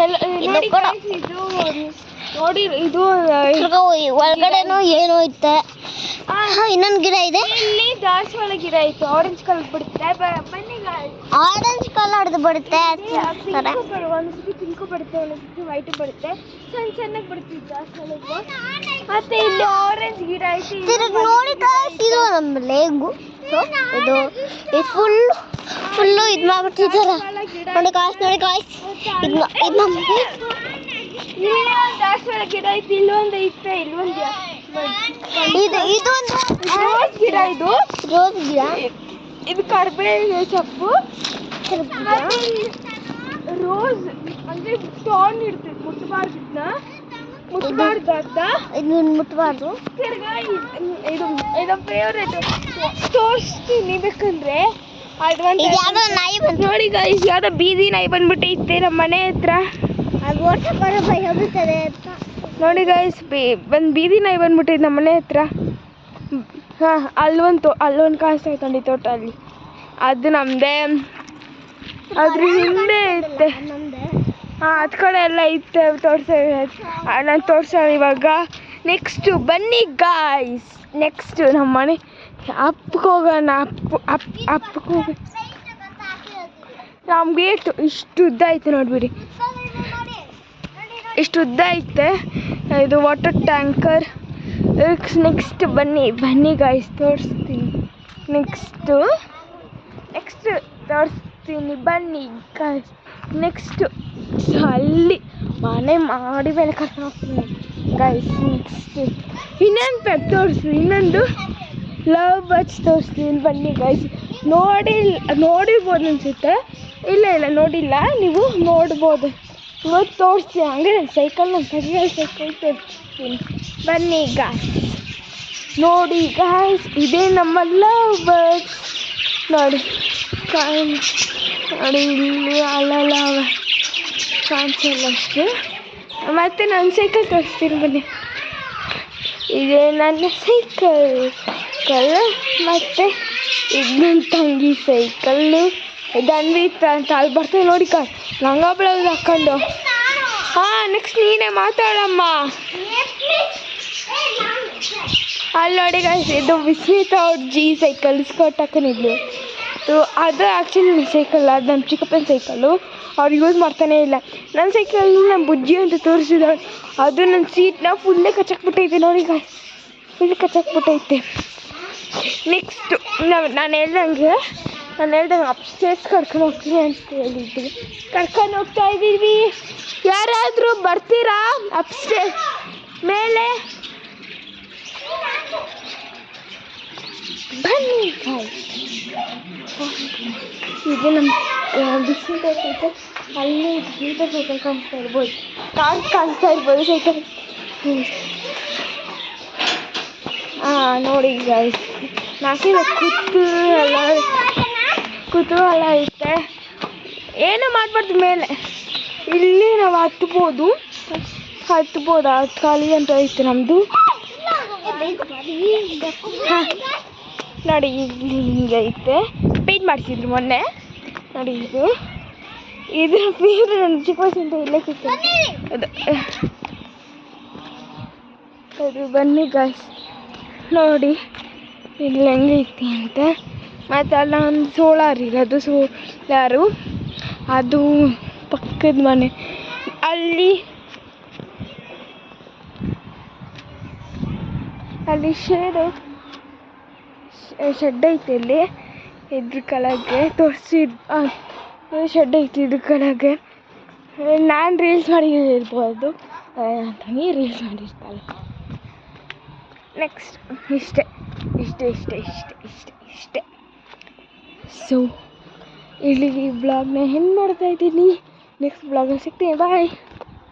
ನೋಡಿ guys, ಇದು ನೋಡಿ ಇದು ಒಳಗಡೆನೂ ಏನೋ ಐತೆ. ಇನ್ನೊಂದು ಗಿಡ ಇದೆ, ಇಲ್ಲಿ ದಾಸವಾಳ ಗಿಡ ಐತೆ, ಆರೆಂಜ್ ಕಲರ್ ಬಿಡುತ್ತೆ. ಬನ್ನಿ ಆರೆಂಜ್ ಕಲರ್ ಬಿಡುತ್ತೆ, ಒಂದ್ಸತಿ ಪಿಂಕು ಬರುತ್ತೆ, ಒಂದೊಂದ್ಸತಿ ವೈಟ್ ಬರುತ್ತೆ, ಚೆನ್ನಾಗಿ ಬಿಡುತ್ತೆ ದಾಸವಾಳದ್ದು. ಮತ್ತೆ ಇಲ್ಲಿ ಆರೆಂಜ್ ಗಿಡ ಐತೆ. ನೋಡಿ ಇದು ನಮ್ಮ ಲೇಗು, ಇದು ಫುಲ್ಲು ಇದು ಮಾಡ್ಬಿಟ್ಟಿದ್ದಾರೆ. ನೋಡಿ ಕಾಯ್ಸ್ ದಾಸವಾಳ ಗಿಡ ಐತಿ, ಇಲ್ಲೊಂದು ಐತೆ, ಇಲ್ಲೊಂದು ಇದೊಂದು ರೋಸ್ ಗಿಡ, ರೋಸ್ ಗಿಡ, ಇದು ಕರಿಬೇವು ಸೊಪ್ಪು. ರೋಸ್ ಅಂದ್ರೆ ಸ್ಟಾನ್ ಇರ್ತದೆ, ಮುಟ್ಬಾರ್ದು ಅಂತ ಇದನ್ನ ಮುಟ್ಬಾರ್ದು. ಇದು ಫೇವ್ರೇಟ್, ತೋರಿಸ್ತೀನಿ ಬೇಕಂದ್ರೆ. ನಾಯಿ ನೋಡಿ ಗೈಸ್, ಯಾವ್ದೋ ಬೀದಿ ನಾಯಿ ಬಂದ್ಬಿಟ್ಟೈತೆ ನಮ್ಮ ಮನೆ ಹತ್ರ. ನೋಡಿ ಗೈಸ್, ಬೀದಿ ನಾಯಿ ಬಂದ್ಬಿಟ್ಟೈತೆ ನಮ್ಮ ಮನೆ ಹತ್ರ. ಹಾಂ, ಅಲ್ಲೊಂದು ಕಾಣಿಸ್ತಾ ಐತಂಡಿ ತೋಟ, ಅಲ್ಲಿ ಅದು ನಮ್ಮದೇ. ಅದ್ರ ಹಿಂದೆ ಐತೆ, ಹಾಂ ಅದ್ ಕಡೆ ಎಲ್ಲ ಐತೆ, ನಾನು ತೋರ್ಸೋಣ ಇವಾಗ. ನೆಕ್ಸ್ಟು ಬನ್ನಿ ಗಾಯ್ಸ್, ನೆಕ್ಸ್ಟು ನಮ್ಮ ಮನೆ ಅಪ್ಪಗೆ ಹೋಗೋಣ. ಅಪ್ಪಗೆ ಹೋಗಿ ನಮ್ಮ ಗೇಟು ಇಷ್ಟು ಉದ್ದ ಐತೆ ನೋಡ್ಬಿಡಿ, ಇಷ್ಟು ಉದ್ದ ಐತೆ. ಇದು ವಾಟರ್ ಟ್ಯಾಂಕರ್. ನೆಕ್ಸ್ಟ್ ಬನ್ನಿ ಗಾಯ್ಸ್, ತೋರಿಸ್ತೀನಿ. ನೆಕ್ಸ್ಟ್ ತೋರಿಸ್ತೀನಿ ಬನ್ನಿ ಗಾಯ್ಸ್. ನೆಕ್ಸ್ಟು ಅಲ್ಲಿ ಮನೆ ಮಾಡಿ ಮೇಲೆ ಕರ್ಕೊಂಡು ಹೋಗ್ತೀನಿ ಗಾಯ್ಸ್. ನೆಕ್ಸ್ಟ್ ಇನ್ನೊಂದು ಪೆಟ್ ತೋರಿಸ್ತೀನಿ, ಇನ್ನೊಂದು ಲವ್ ಬರ್ಡ್ಸ್ ತೋರಿಸ್ತೀನಿ ಬನ್ನಿ ಗಾಯ್ಸ್. ನೋಡಿರ್ಬೋದು ಅನಿಸುತ್ತೆ, ಇಲ್ಲ ನೋಡಿಲ್ಲ, ನೀವು ನೋಡ್ಬೋದು. ಇವತ್ತು ತೋರಿಸ್ತೀನಿ, ಹಂಗೆ ನನ್ನ ಸೈಕಲ್ ತೋರಿಸ್ತೀನಿ ಬನ್ನಿ ಗಾಯ್ಸ್. ನೋಡಿ ಗಾಯ್ಸ್, ಇದೇ ನಮ್ಮ ಲವ್ ಬರ್ಡ್ಸ್. ನೋಡಿ ಇಲ್ಲಿ ಅಲ್ಲಲ್ಲ ಕಾಣಿಸಲ್ಲ ಅಷ್ಟು. ಮತ್ತು ನನ್ನ ಸೈಕಲ್ ತೋರಿಸ್ತೀನಿ ಬನ್ನಿ, ಇದೇ ನನ್ನ ಸೈಕಲ್. ಮತ್ತು ಇದು ನನ್ನ ತಂಗಿ ಸೈಕಲ್ಲು. ಇದು ಅನ್ವಿತ್ ಅಂತ ಅಲ್ಲಿ ಬರ್ತೇವೆ ನೋಡಿ ಲಂಗ ಬ್ಲೌಸ್ ಹಾಕ್ಕೊಂಡು. ಹಾಂ, ನೆಕ್ಸ್ಟ್ ನೀನೇ ಮಾತಾಡಮ್ಮ. ಅಲ್ಲಿ ನೋಡಿ ಗಾಯ್ಸ್, ಇದು ವಿಸ್ಮಿತಾ ಅವ್ರ ಜಿ ಸೈಕಲ್, ಸ್ಕರ್ಟ್ ಹಾಕೊಂಡಿದ್ಲು. ಅದು ಆ್ಯಕ್ಚುಲಿ ನನ್ನ ಸೈಕಲ್, ಅದು ನಮ್ಮ ಚಿಕ್ಕಪ್ಪನ ಸೈಕಲ್ಲು. ಅವ್ರು ಯೂಸ್ ಮಾಡ್ತಾನೇ ಇಲ್ಲ. ನನ್ನ ಸೈಕಲ್ ನಮ್ಮ ಬುಜ್ಜಿ ಅಂತ ತೋರಿಸಿದ, ಅದು ನನ್ನ ಸೀಟ್ನ ಫುಲ್ಲೇ ಕಚ್ಚಾಕ್ಬಿಟ್ಟೈತೆ ನೋಡಿ ಗಾಯ್ಸ್, ಫುಲ್ ಕಚ್ಚಾಕ್ಬಿಟ್ಟೈತೆ. ನೆಕ್ಸ್ಟು ನಾನು ಹೇಳ್ದಂಗೆ ಅಪ್ಸ್ಟೇರ್ಸ್ ಕರ್ಕೊಂಡು ಹೋಗ್ತೀನಿ ಅಂತ ಹೇಳಿದ್ವಿ, ಕರ್ಕೊಂಡು ಹೋಗ್ತಾ ಇದ್ದೀವಿ. ಯಾರಾದರೂ ಬರ್ತೀರಾ ಅಪ್ಸ್ಟೇರ್ ಮೇಲೆ? ಬನ್ನಿ ಇದು ನಮ್ಮ ಬಿಸಿಲು ಐತೆ, ಅಲ್ಲಿ ಗೀತ ಸೈಕಲ್ ಕಾಣಿಸ್ತಾ ಇರ್ಬೋದು, ಕಾಣಿಸ್ತಾ ಇರ್ಬೋದು ಸೈಕಲ್. ಹಾಂ ನೋಡಿ ಗಾಯ್ಸ್, ನಾಲ್ಕಿನ ಕುತೂಹಲ ಐತೆ. ಏನೂ ಮಾಡಬಾರ್ದು ಮೇಲೆ, ಇಲ್ಲಿ ನಾವು ಹತ್ಬೋದು, ಅದು ಖಾಲಿ ಅಂತ ಐತೆ ನಮ್ಮದು. ಹಾಂ ನೋಡಿ, ಇಲ್ಲಿ ಹಿಂಗೆ ಐತೆ, ಪೇಂಟ್ ಮಾಡಿಸಿದ್ರು ಮೊನ್ನೆ. ನೋಡಿ ಇದ್ರ ಪೇರು ನನ್ನ ಚಿಕ್ಕ ವಯಸ್ಸಿಂದ ಇಲ್ಲೇ ಸಿಗ್ತದೆ. ಅದು ಬನ್ನಿ ಗಾಯ್ಸ್, ನೋಡಿ ಇಲ್ಲಿ ಹೆಂಗೈತಿ ಅಂತ. ಮತ್ತು ಅಲ್ಲ ಒಂದು ಸೋಲಾರ್ ಇರೋದು, ಸೋಲಾರು ಅದು ಪಕ್ಕದ ಮನೆ. ಅಲ್ಲಿ ಶೆಡ್ ಐತೆ, ಇಲ್ಲಿ ಇದ್ರ ಕೆಳಗೆ ಶೆಡ್ ಐತಿ, ಇದ್ರ ಕೆಳಗೆ ನಾನು ರೀಲ್ಸ್ ಮಾಡಿರ್ಬೋದು, ತಂಗಿ ರೀಲ್ಸ್ ಮಾಡಿರ್ತಾಳೆ. ನೆಕ್ಸ್ಟ್ ಇಷ್ಟೇ. ಸೊ ಇಲ್ಲಿ ಈ ಬ್ಲಾಗ್ನ ಹೆಂಗೆ ಮಾಡ್ತಾಯಿದ್ದೀನಿ, ನೆಕ್ಸ್ಟ್ ಬ್ಲಾಗಲ್ಲಿ ಸಿಗ್ತೀನಿ, ಬಾಯ್.